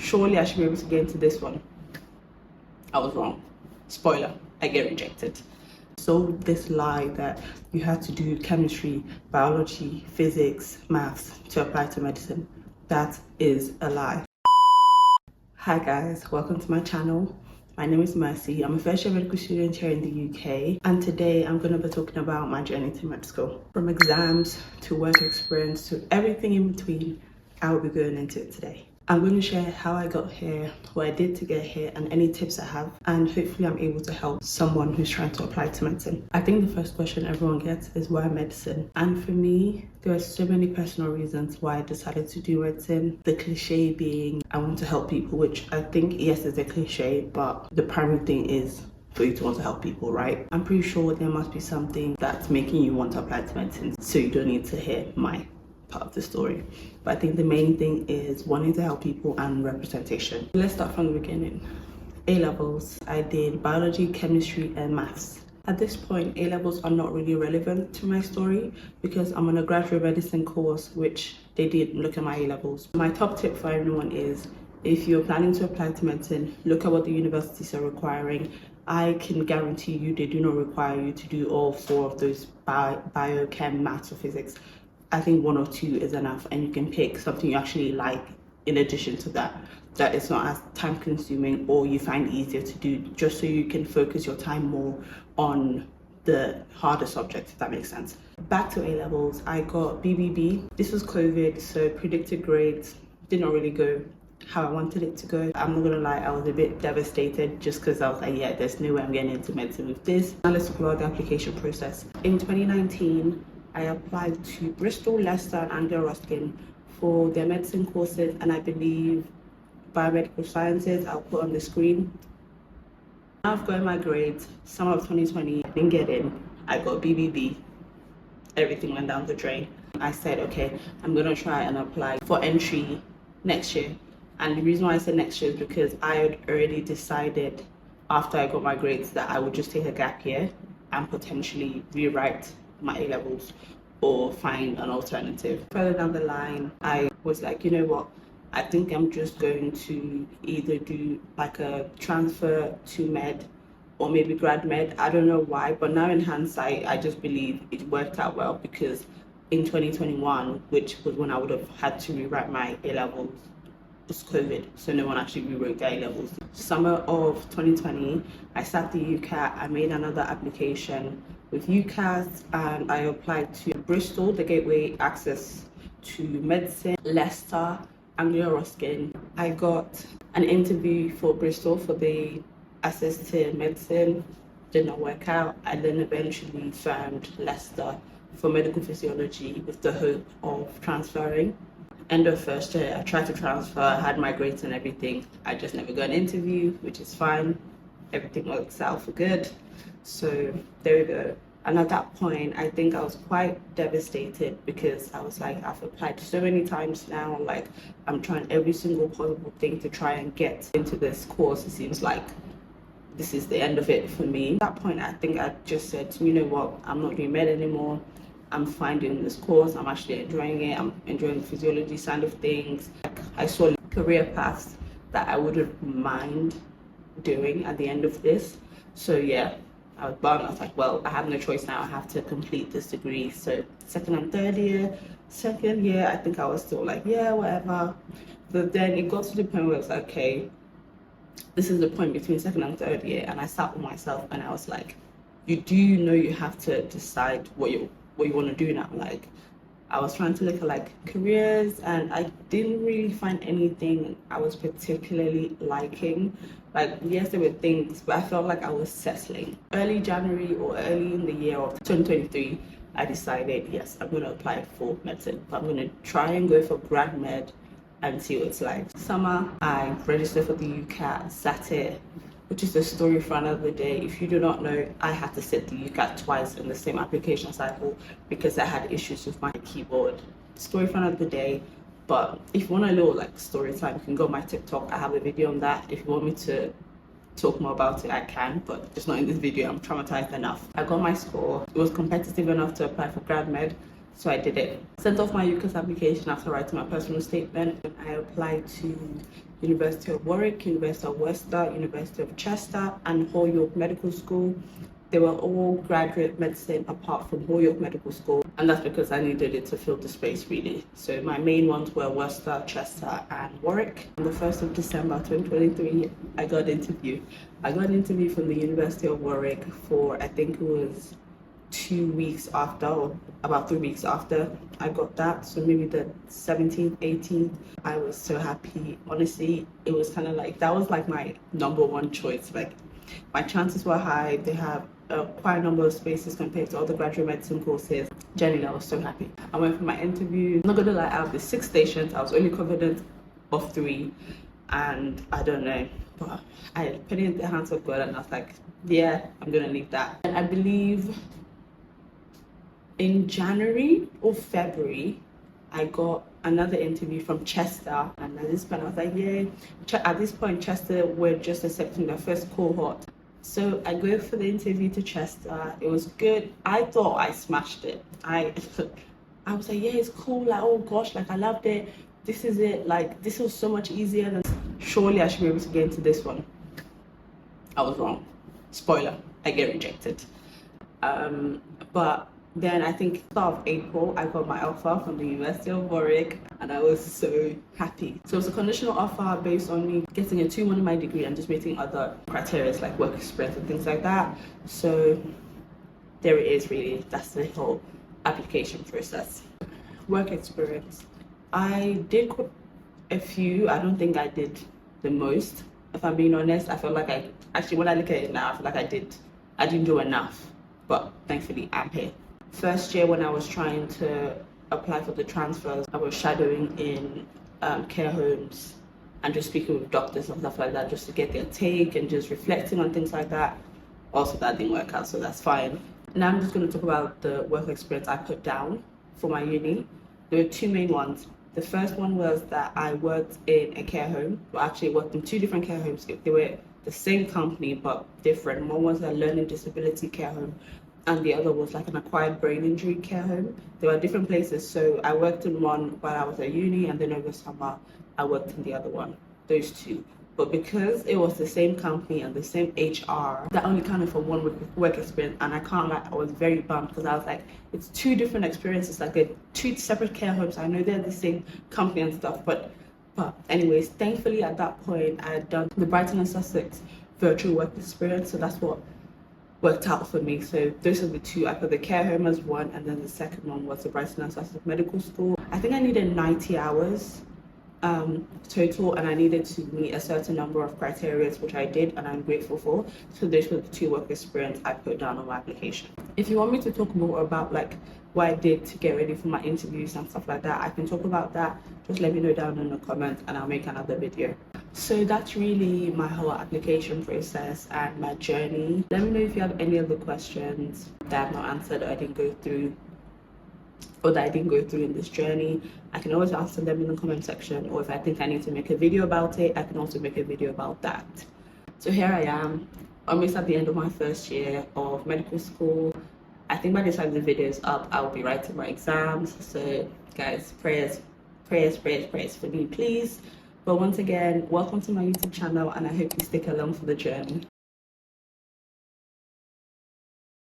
surely I should be able to get into this one. I was wrong. Spoiler, I get rejected. So this lie that you had to do chemistry, biology, physics, maths to apply to medicine, that is a lie. Hi guys, welcome to my channel. My name is Mercy. I'm a first year medical student here in the UK, and today I'm going to be talking about my journey to med school. From exams to work experience to everything in between, I will be going into it today. I'm going to share how I got here, what I did to get here, and any tips I have, and hopefully I'm able to help someone who's trying to apply to medicine. I think the first question everyone gets is why medicine? And for me, there are so many personal reasons why I decided to do medicine. The cliche being I want to help people, which I think, yes, is a cliche, but the primary thing is for you to want to help people, right? I'm pretty sure there must be something that's making you want to apply to medicine, so you don't need to hear my part of the story. But I think the main thing is wanting to help people and representation. Let's start from the beginning. A-levels, I did biology, chemistry, and maths. At this point, A-levels are not really relevant to my story because I'm on a graduate medicine course, which they did look at my A-levels. My top tip for everyone is, if you're planning to apply to medicine, look at what the universities are requiring. I can guarantee you they do not require you to do all four of those bio, chem, maths, or physics. I think one or two is enough, and you can pick something you actually like in addition to that it's not as time consuming or you find easier to do, just so you can focus your time more on the harder subjects, if that makes sense. Back to A-levels, I got BBB. This was COVID, so predicted grades did not really go how I wanted it to go. I'm not gonna lie, I was a bit devastated just because I was like, yeah, there's no way I'm getting into medicine with this. Now let's talk about the application process. In 2019, I applied to Bristol, Leicester, and Anglia Ruskin for their medicine courses, and I believe biomedical sciences. I'll put on the screen. Now I've got my grades. Summer of 2020, I didn't get in. I got BBB. Everything went down the drain. I said, okay, I'm gonna try and apply for entry next year. And the reason why I said next year is because I had already decided after I got my grades that I would just take a gap year and potentially rewrite my A-levels or find an alternative. Further down the line, I was like, you know what, I think I'm just going to either do like a transfer to med or maybe grad med. I don't know why, but now in hindsight, I just believe it worked out well because in 2021, which was when I would have had to rewrite my A-levels, was COVID, so no one actually rewrote their A-levels. Summer of 2020, I sat the UCAT. I made another application with UCAS, and I applied to Bristol, the gateway access to medicine, Leicester, Anglia Ruskin. I got an interview for Bristol for the access to medicine, did not work out. I then eventually found Leicester for medical physiology with the hope of transferring. End of first year, I tried to transfer, had my grades and everything. I just never got an interview, which is fine. Everything works out for good. So there we go. And at that point, I think I was quite devastated because I was like, I've applied so many times now. Like, I'm trying every single possible thing to try and get into this course. It seems like this is the end of it for me. At that point, I think I just said, you know what, I'm not doing med anymore. I'm fine doing this course. I'm actually enjoying it. I'm enjoying the physiology side of things. I saw career paths that I wouldn't mind doing at the end of this. So yeah, I was bummed. I was like, well, I have no choice now. I have to complete this degree. So second and third year, second year, I think I was still like, yeah, whatever. But then it got to the point where it's like, okay, this is the point between second and third year. And I sat with myself and I was like, you have to decide what you want to do now. Like, I was trying to look at like careers, and I didn't really find anything I was particularly liking. Like, yes, there were things, but I felt like I was settling. Early January or early in the year of 2023, I decided, yes, I'm going to apply for medicine, but I'm going to try and go for grad med and see what it's like. Summer, I registered for the UCAT, sat it, which is a story for another day. If you do not know, I had to sit the UCAT twice in the same application cycle because I had issues with my keyboard. Story for another day. But if you want a little like story time, you can go on my TikTok. I have a video on that. If you want me to talk more about it, I can, but it's not in this video. I'm traumatized enough. I got my score. It was competitive enough to apply for grad med. So I did it. Sent off my UCAS application after writing my personal statement. I applied to University of Warwick, University of Worcester, University of Chester, and Holyoke Medical School. They were all graduate medicine apart from Holyoke Medical School, and that's because I needed it to fill the space really. So my main ones were Worcester, Chester, and Warwick. On the 1st of December 2023, I got an interview. I got an interview from the University of Warwick for, I think it was 2 weeks after, or about 3 weeks after I got that. So maybe the 17th, 18th. I was so happy. Honestly, it was kind of like, that was like my number one choice. Like, my chances were high. They have quite a number of spaces compared to other graduate medicine courses. Genuinely, I was so happy. I went for my interview. I'm not gonna lie, out of the 6 stations, I was only confident of 3, and I don't know, but I put it in the hands of God, and I was like, yeah, I'm gonna leave that. And I believe in January or February, I got another interview from Chester, and at this point I was like, yay. At this point, Chester were just accepting their first cohort. So I go for the interview to Chester. It was good. I thought I smashed it. I was like, yeah, it's cool. Like, oh gosh, like I loved it. This is it. Like, this was so much easier than, surely I should be able to get into this one. I was wrong. Spoiler, I get rejected. But then I think start of April, I got my offer from the University of Warwick, and I was so happy. So it was a conditional offer based on me getting a 2-1 in my degree and just meeting other criteria like work experience and things like that. So there it is really. That's the whole application process. Work experience. I did a few. I don't think I did the most. If I'm being honest, I feel like when I look at it now, I feel like I didn't do enough. But thankfully I'm here. First year when I was trying to apply for the transfers, I was shadowing in care homes and just speaking with doctors and stuff like that, just to get their take and just reflecting on things like that. Also, that didn't work out, so that's fine. Now I'm just going to talk about the work experience I put down for my uni. There were 2 main ones. The first one was that I worked in a care home. Well, actually worked in 2 different care homes. They were the same company but different. One was a learning disability care home, and the other was like an acquired brain injury care home. They were different places, so I worked in one while I was at uni, and then over summer I worked in the other one, those 2. But because it was the same company and the same HR, that only counted for 1 work experience, and I can't lie, I was very bummed because I was like, it's 2 different experiences, like they're 2 separate care homes. I know they're the same company and stuff, but anyways, thankfully at that point I had done the Brighton and Sussex virtual work experience, so that's what worked out for me. So those are the 2. I put the care home as 1, and then the second one was the Brighton and Sussex Medical School. I think I needed 90 hours total, and I needed to meet a certain number of criteria, which I did, and I'm grateful for. So those were the 2 work experience I put down on my application. If you want me to talk more about like what I did to get ready for my interviews and stuff like that, I can talk about that. Just let me know down in the comments and I'll make another video. So that's really my whole application process and my journey. Let me know if you have any other questions that I've not answered or I didn't go through, or that I didn't go through in this journey. I can always answer them in the comment section, or if I think I need to make a video about it, I can also make a video about that. So here I am, almost at the end of my first year of medical school. I think by the time the video is up, I'll be writing my exams. So guys, prayers for me, please. But once again, welcome to my YouTube channel, and I hope you stick along for the journey.